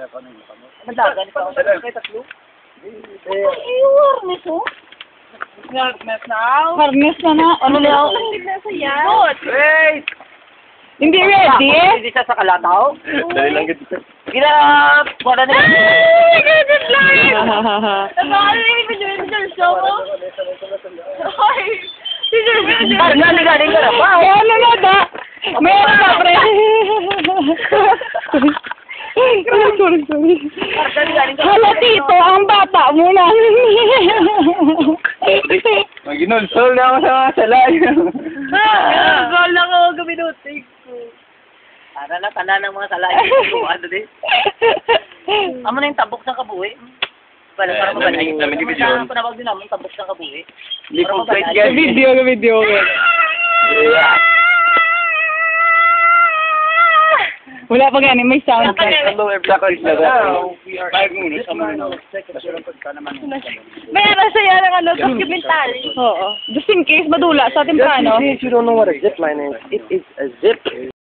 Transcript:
Madagan pa ako. Kaya tatlo. Harness, oh. Harness na. Harness na na. Ano na ako? Wait! Hindi ready eh? Hindi siya sa kalataw. Dali lang ganito. Gila, wala na. Ay, ganun lang! Ano yung video show mo? Ay, Galing ka na ba? ano na da? Meron na, pre. Sorry. Hala, tito, ang bata mo lang. Maginulsol na ako sa mga salay. Gol lang ako gaminutin ko. Tala ng mga salay. Ano din? Amo na yung tabok sa kabuhi. Para mabalay. Namin yung video. Panawag din namin tabok sa kabuhi. Hindi po straight guys. Video. Wala pa gani, may sound check. Hello everyone. We are 5 minutes. Meron siya ng ano, documentary. Oo. Just in case madula sa timplano. Just in case you don't know what a zip line is, it is a zip